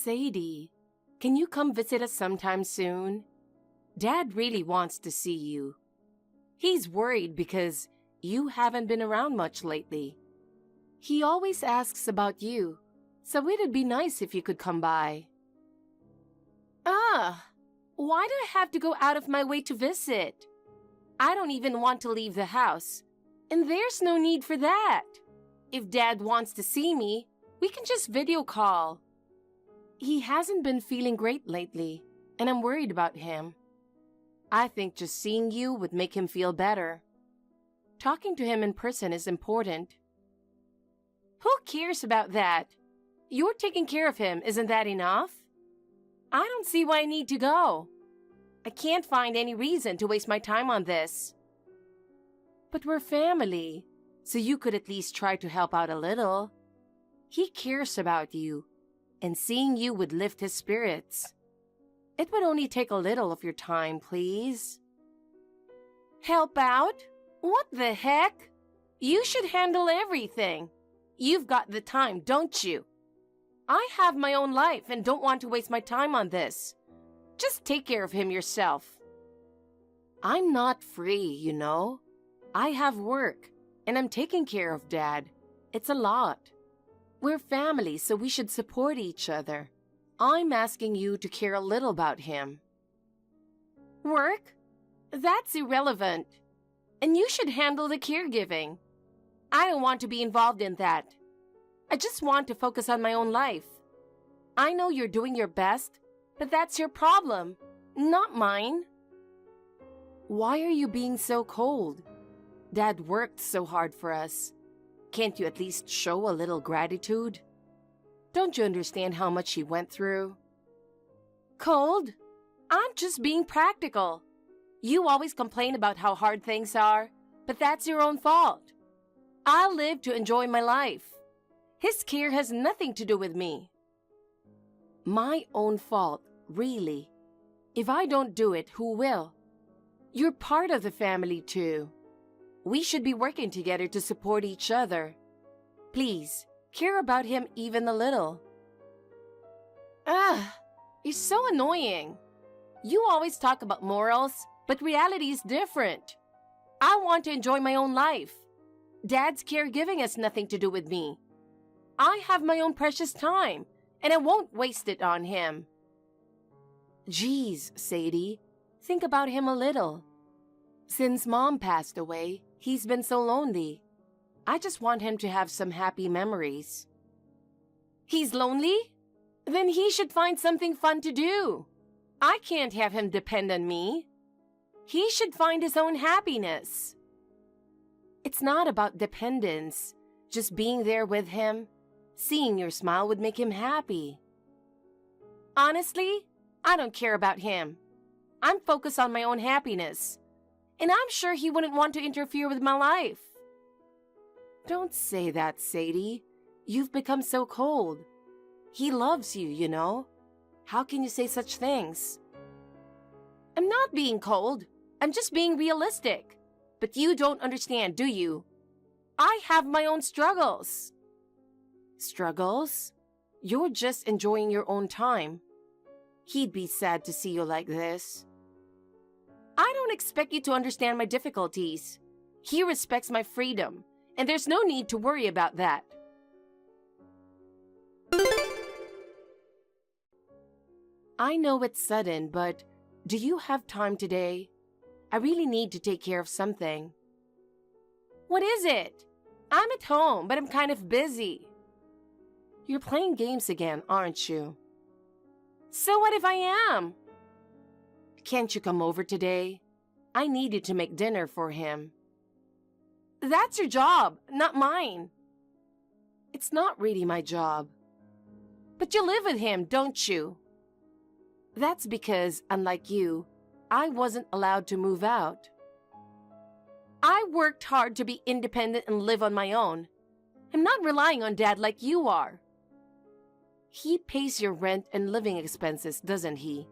Sadie, can you come visit us sometime soon? Dad really wants to see you. He's worried because you haven't been around much lately. He always asks about you, so it'd be nice if you could come by. Why do I have to go out of my way to visit? I don't even want to leave the house, and there's no need for that. If Dad wants to see me, we can just video call. He hasn't been feeling great lately, and I'm worried about him. I think just seeing you would make him feel better. Talking to him in person is important. Who cares about that? You're taking care of him, isn't that enough? I don't see why I need to go. I can't find any reason to waste my time on this. But we're family, so you could at least try to help out a little. He cares about you, and seeing you would lift his spirits. It would only take a little of your time, please. Help out? What the heck? You should handle everything. You've got the time, don't you? I have my own life and don't want to waste my time on this. Just take care of him yourself. I'm not free, you know. I have work, and I'm taking care of Dad. It's a lot. We're family, so we should support each other. I'm asking you to care a little about him. Work? That's irrelevant. And you should handle the caregiving. I don't want to be involved in that. I just want to focus on my own life. I know you're doing your best, but that's your problem, not mine. Why are you being so cold? Dad worked so hard for us. Can't you at least show a little gratitude? Don't you understand how much he went through? Cold? I'm just being practical. You always complain about how hard things are, but that's your own fault. I live to enjoy my life. His care has nothing to do with me. My own fault, really. If I don't do it, who will? You're part of the family too. We should be working together to support each other. Please, care about him even a little. You're so annoying. You always talk about morals, but reality is different. I want to enjoy my own life. Dad's caregiving has nothing to do with me. I have my own precious time, and I won't waste it on him. Geez, Sadie, think about him a little. Since Mom passed away, he's been so lonely. I just want him to have some happy memories. He's lonely? Then he should find something fun to do. I can't have him depend on me. He should find his own happiness. It's not about dependence, just being there with him. Seeing your smile would make him happy. Honestly, I don't care about him. I'm focused on my own happiness. And I'm sure he wouldn't want to interfere with my life. Don't say that, Sadie. You've become so cold. He loves you, you know. How can you say such things? I'm not being cold. I'm just being realistic. But you don't understand, do you? I have my own struggles. Struggles? You're just enjoying your own time. He'd be sad to see you like this. I don't expect you to understand my difficulties. He respects my freedom, and there's no need to worry about that. I know it's sudden, but do you have time today? I really need to take care of something. What is it? I'm at home, but I'm kind of busy. You're playing games again, aren't you? So what if I am? Can't you come over today? I need you to make dinner for him. That's your job, not mine. It's not really my job. But you live with him, don't you? That's because, unlike you, I wasn't allowed to move out. I worked hard to be independent and live on my own. I'm not relying on Dad like you are. He pays your rent and living expenses, doesn't he?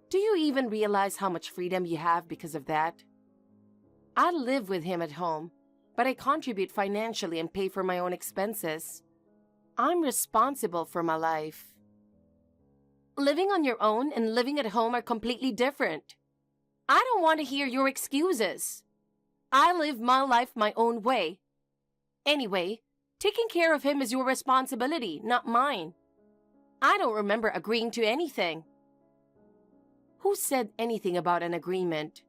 Do you even realize how much freedom you have because of that? I live with him at home, but I contribute financially and pay for my own expenses. I'm responsible for my life. Living on your own and living at home are completely different. I don't want to hear your excuses. I live my life my own way. Anyway, taking care of him is your responsibility, not mine. I don't remember agreeing to anything. Who said anything about an agreement?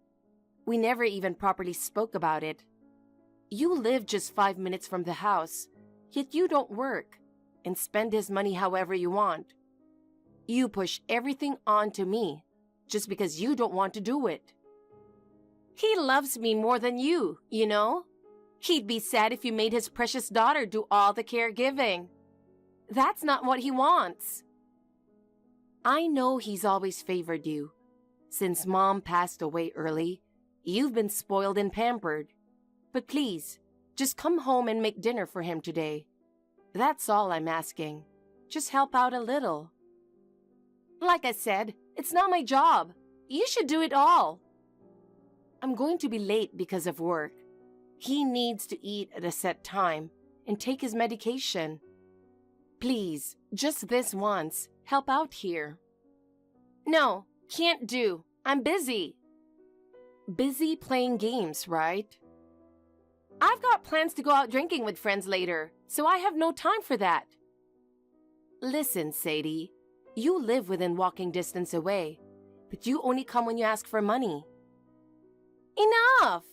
We never even properly spoke about it. You live just 5 minutes from the house, yet you don't work and spend his money however you want. You push everything on to me just because you don't want to do it. He loves me more than you, you know? He'd be sad if you made his precious daughter do all the caregiving. That's not what he wants. I know he's always favored you. Since Mom passed away early, you've been spoiled and pampered. But please, just come home and make dinner for him today. That's all I'm asking. Just help out a little. Like I said, it's not my job. You should do it all. I'm going to be late because of work. He needs to eat at a set time and take his medication. Please, just this once, help out here. No, can't do. I'm busy. Busy playing games, right? I've got plans to go out drinking with friends later, so I have no time for that. Listen, Sadie, you live within walking distance away, but you only come when you ask for money. Enough!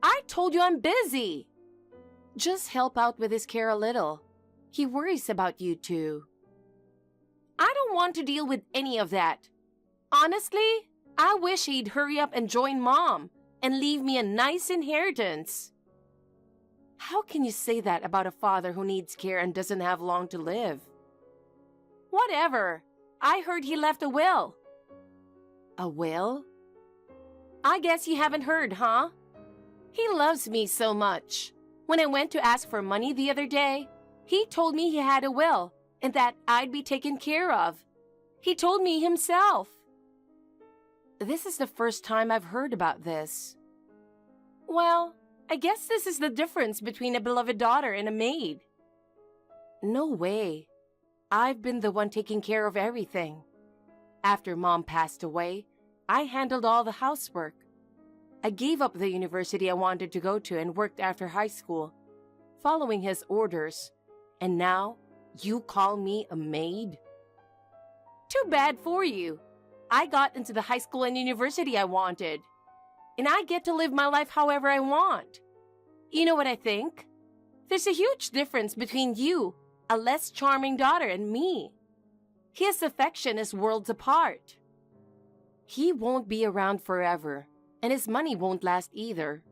I told you I'm busy. Just help out with his care a little. He worries about you too. I don't want to deal with any of that. Honestly, I wish he'd hurry up and join Mom and leave me a nice inheritance. How can you say that about a father who needs care and doesn't have long to live? Whatever. I heard he left a will. A will? I guess you haven't heard, huh? He loves me so much. When I went to ask for money the other day, he told me he had a will and that I'd be taken care of. He told me himself. This is the first time I've heard about this. Well, I guess this is the difference between a beloved daughter and a maid. No way. I've been the one taking care of everything. After Mom passed away, I handled all the housework. I gave up the university I wanted to go to and worked after high school, following his orders. And now, you call me a maid? Too bad for you. I got into the high school and university I wanted. And I get to live my life however I want. You know what I think? There's a huge difference between you, a less charming daughter, and me. His affection is worlds apart. He won't be around forever, and his money won't last either.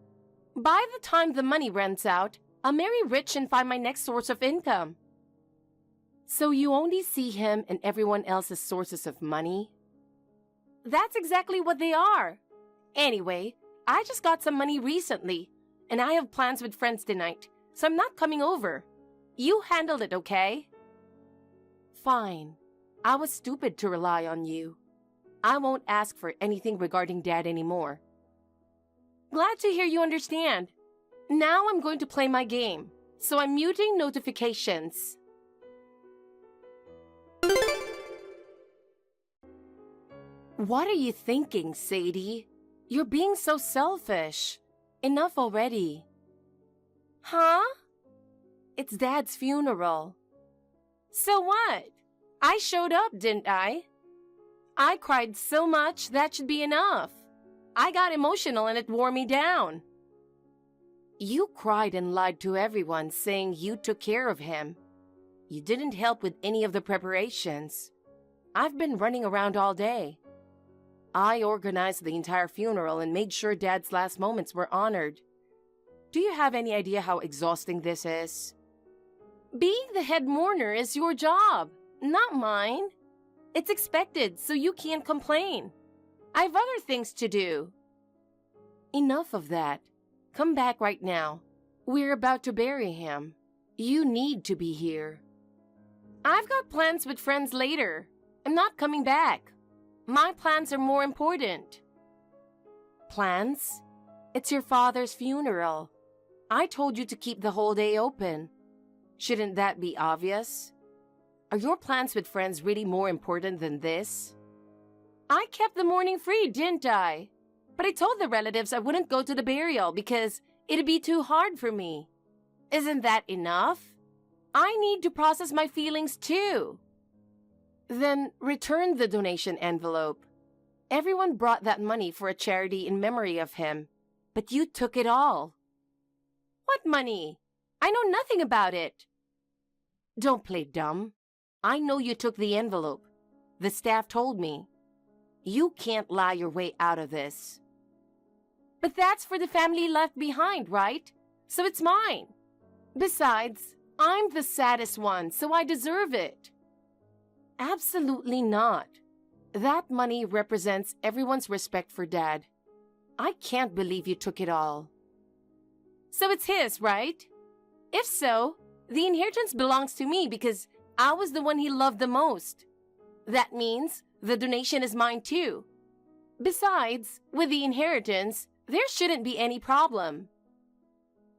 By the time the money runs out, I'll marry rich and find my next source of income. So you only see him and everyone else as sources of money? That's exactly what they are. Anyway, I just got some money recently, and I have plans with friends tonight, so I'm not coming over. You handled it, okay? Fine. I was stupid to rely on you. I won't ask for anything regarding Dad anymore. Glad to hear you understand. Now I'm going to play my game, so I'm muting notifications. What are you thinking, Sadie? You're being so selfish. Enough already. Huh? It's Dad's funeral. So what? I showed up, didn't I? I cried so much that should be enough. I got emotional and it wore me down. You cried and lied to everyone saying you took care of him. You didn't help with any of the preparations. I've been running around all day. I organized the entire funeral and made sure Dad's last moments were honored. Do you have any idea how exhausting this is? Being the head mourner is your job, not mine. It's expected, so you can't complain. I have other things to do. Enough of that. Come back right now. We're about to bury him. You need to be here. I've got plans with friends later. I'm not coming back. My plans are more important. Plans? It's your father's funeral. I told you to keep the whole day open. Shouldn't that be obvious? Are your plans with friends really more important than this? I kept the mourning free, didn't I? But I told the relatives I wouldn't go to the burial because it'd be too hard for me. Isn't that enough? I need to process my feelings too. Then return the donation envelope. Everyone brought that money for a charity in memory of him, but you took it all. What money? I know nothing about it. Don't play dumb. I know you took the envelope. The staff told me. You can't lie your way out of this. But that's for the family left behind, right? So it's mine. Besides, I'm the saddest one, so I deserve it. Absolutely not. That money represents everyone's respect for Dad. I can't believe you took it all. So it's his, right? If so, the inheritance belongs to me because I was the one he loved the most. That means the donation is mine too. Besides, with the inheritance, there shouldn't be any problem.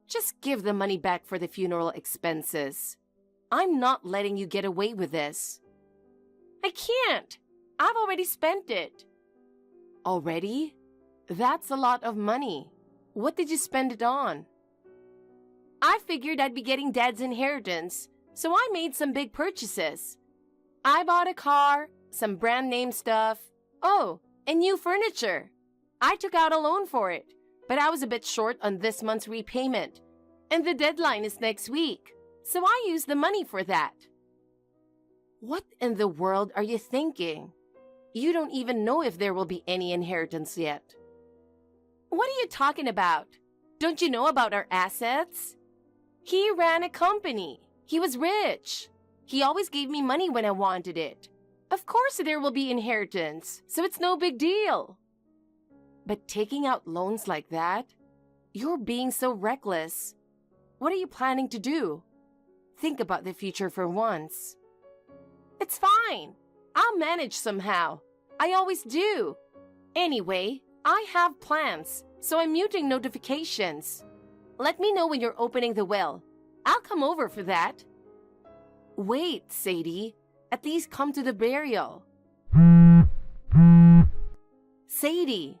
Just give the money back for the funeral expenses. I'm not letting you get away with this. I can't. I've already spent it. Already? That's a lot of money. What did you spend it on? I figured I'd be getting Dad's inheritance, so I made some big purchases. I bought a car, some brand name stuff, and new furniture. I took out a loan for it, but I was a bit short on this month's repayment, and the deadline is next week, so I used the money for that. What in the world are you thinking? You don't even know if there will be any inheritance yet. What are you talking about? Don't you know about our assets? He ran a company. He was rich. He always gave me money when I wanted it. Of course there will be inheritance, so it's no big deal. But taking out loans like that? You're being so reckless. What are you planning to do? Think about the future for once. It's fine. I'll manage somehow. I always do. Anyway, I have plans, so I'm muting notifications. Let me know when you're opening the will. I'll come over for that. Wait, Sadie. At least come to the burial. Sadie.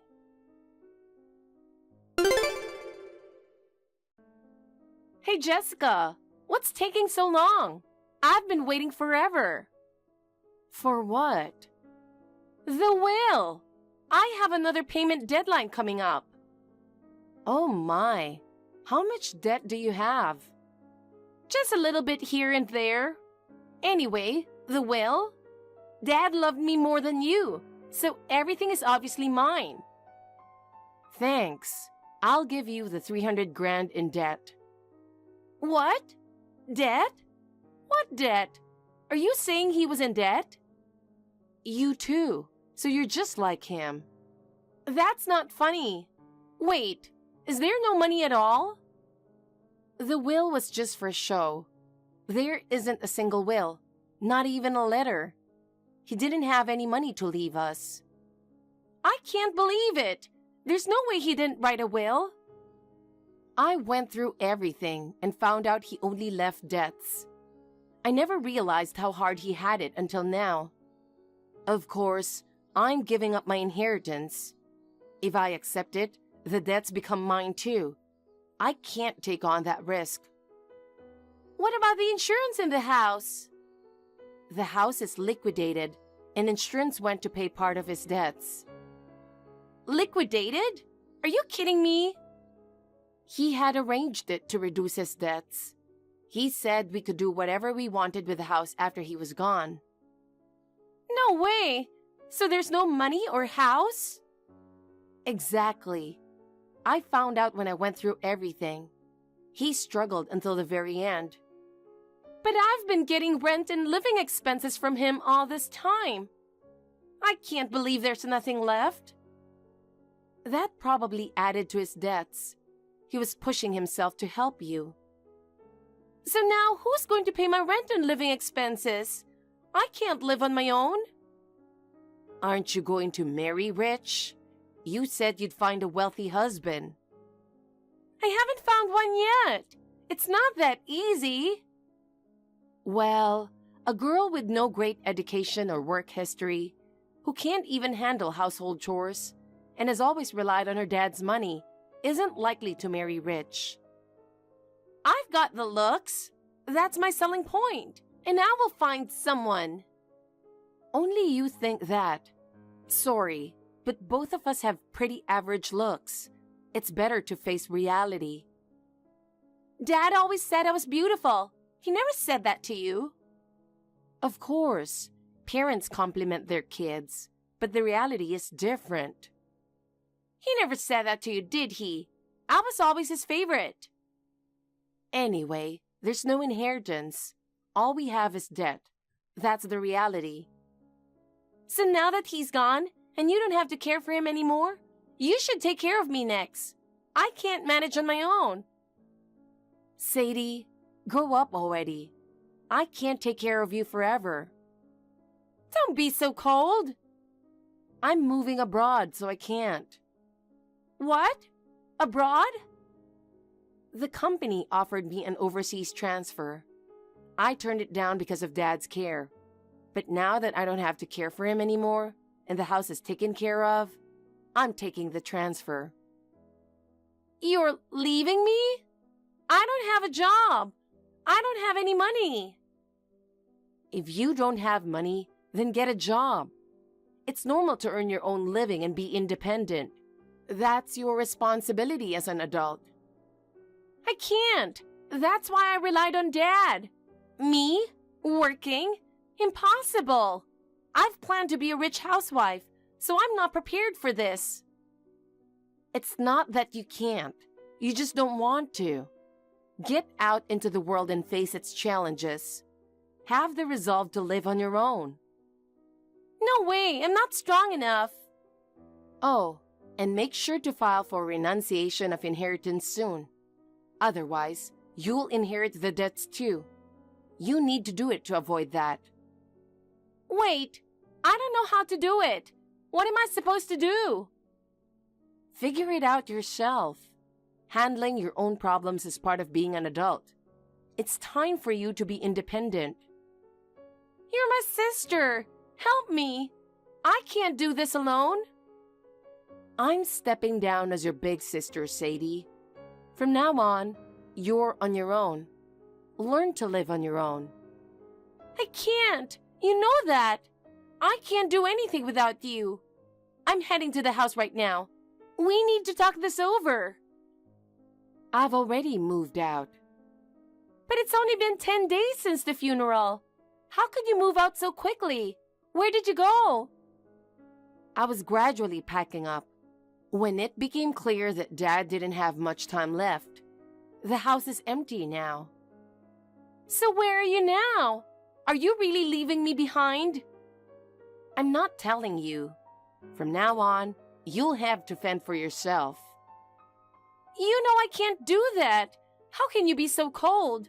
Hey, Jessica. What's taking so long? I've been waiting forever. For what? The will. I have another payment deadline coming up. Oh my. How much debt do you have? Just a little bit here and there. Anyway, the will? Dad loved me more than you, so everything is obviously mine. Thanks. I'll give you the 300 grand in debt. What? Debt? What debt? Are you saying he was in debt? You too, so you're just like him. That's not funny. Wait, is there no money at all? The will was just for show. There isn't a single will, not even a letter. He didn't have any money to leave us. I can't believe it. There's no way he didn't write a will. I went through everything and found out he only left debts. I never realized how hard he had it until now. Of course, I'm giving up my inheritance. If I accept it, the debts become mine too. I can't take on that risk. What about the insurance in the house? The house is liquidated, and insurance went to pay part of his debts. Liquidated? Are you kidding me? He had arranged it to reduce his debts. He said we could do whatever we wanted with the house after he was gone. No way! So there's no money or house? Exactly. I found out when I went through everything. He struggled until the very end. But I've been getting rent and living expenses from him all this time. I can't believe there's nothing left. That probably added to his debts. He was pushing himself to help you. So now who's going to pay my rent and living expenses? I can't live on my own. Aren't you going to marry rich? You said you'd find a wealthy husband. I haven't found one yet. It's not that easy. Well, a girl with no great education or work history, who can't even handle household chores and has always relied on her dad's money, isn't likely to marry rich. I've got the looks. That's my selling point, and I will find someone. Only you think that. Sorry, but both of us have pretty average looks. It's better to face reality. Dad always said I was beautiful. He never said that to you. Of course, parents compliment their kids, but the reality is different. He never said that to you, did he? I was always his favorite. Anyway, there's no inheritance. All we have is debt. That's the reality. So now that he's gone, and you don't have to care for him anymore, you should take care of me next. I can't manage on my own. Sadie, grow up already. I can't take care of you forever. Don't be so cold. I'm moving abroad, so I can't. What? Abroad? The company offered me an overseas transfer. I turned it down because of Dad's care. But now that I don't have to care for him anymore, and the house is taken care of, I'm taking the transfer. You're leaving me? I don't have a job. I don't have any money. If you don't have money, then get a job. It's normal to earn your own living and be independent. That's your responsibility as an adult. I can't. That's why I relied on Dad. Me? Working? Impossible. I've planned to be a rich housewife, so I'm not prepared for this. It's not that you can't. You just don't want to. Get out into the world and face its challenges. Have the resolve to live on your own. No way, I'm not strong enough. Oh, and make sure to file for renunciation of inheritance soon. Otherwise, you'll inherit the debts too. You need to do it to avoid that. Wait, I don't know how to do it. What am I supposed to do? Figure it out yourself. Handling your own problems is part of being an adult. It's time for you to be independent. You're my sister. Help me. I can't do this alone. I'm stepping down as your big sister, Sadie. From now on, you're on your own. Learn to live on your own. I can't. You know that. I can't do anything without you. I'm heading to the house right now. We need to talk this over. I've already moved out. But it's only been 10 days since the funeral. How could you move out so quickly? Where did you go? I was gradually packing up. When it became clear that Dad didn't have much time left, the house is empty now. So where are you now? Are you really leaving me behind? I'm not telling you. From now on, you'll have to fend for yourself. You know I can't do that. How can you be so cold?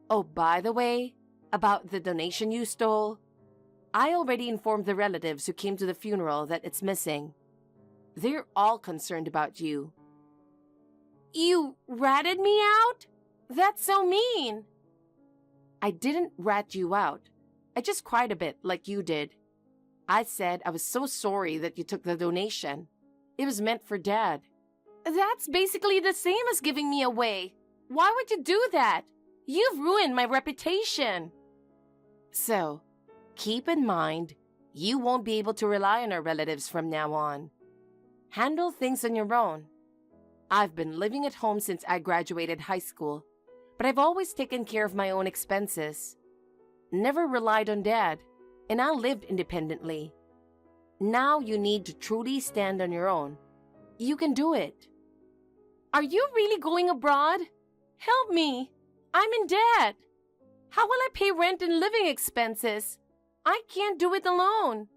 Oh, by the way, about the donation you stole, I already informed the relatives who came to the funeral that it's missing. They're all concerned about you. You ratted me out? That's so mean. I didn't rat you out. I just cried a bit like you did. I said I was so sorry that you took the donation. It was meant for Dad. That's basically the same as giving me away. Why would you do that? You've ruined my reputation. So, keep in mind, you won't be able to rely on our relatives from now on. Handle things on your own. I've been living at home since I graduated high school, but I've always taken care of my own expenses. Never relied on Dad, and I lived independently. Now you need to truly stand on your own. You can do it. Are you really going abroad? Help me. I'm in debt. How will I pay rent and living expenses? I can't do it alone.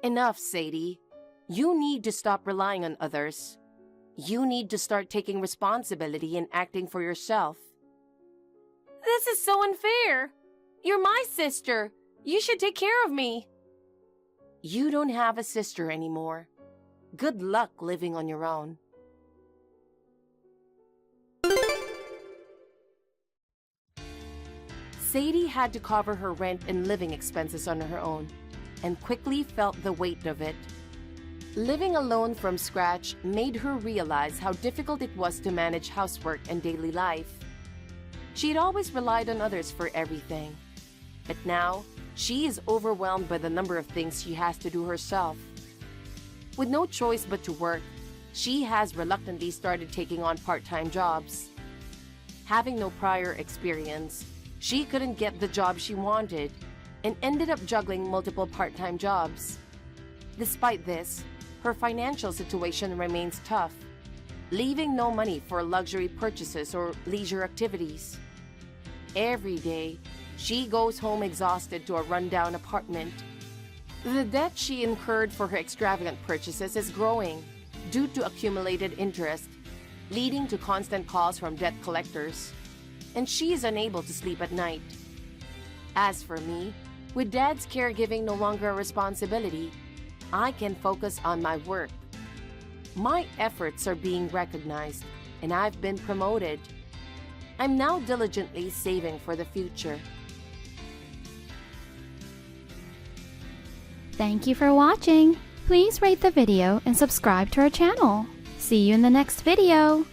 Enough, Sadie. You need to stop relying on others. You need to start taking responsibility and acting for yourself. This is so unfair. You're my sister. You should take care of me. You don't have a sister anymore. Good luck living on your own. Sadie had to cover her rent and living expenses on her own. and quickly felt the weight of it. Living alone from scratch made her realize how difficult it was to manage housework and daily life. She had always relied on others for everything, but now she is overwhelmed by the number of things she has to do herself. With no choice but to work, she has reluctantly started taking on part-time jobs. Having no prior experience, she couldn't get the job she wanted and ended up juggling multiple part-time jobs. Despite this, her financial situation remains tough, leaving no money for luxury purchases or leisure activities. Every day, she goes home exhausted to a rundown apartment. The debt she incurred for her extravagant purchases is growing due to accumulated interest, leading to constant calls from debt collectors, and she is unable to sleep at night. As for me, with Dad's caregiving no longer a responsibility, I can focus on my work. My efforts are being recognized, and I've been promoted. I'm now diligently saving for the future. Thank you for watching. Please rate the video and subscribe to our channel. See you in the next video.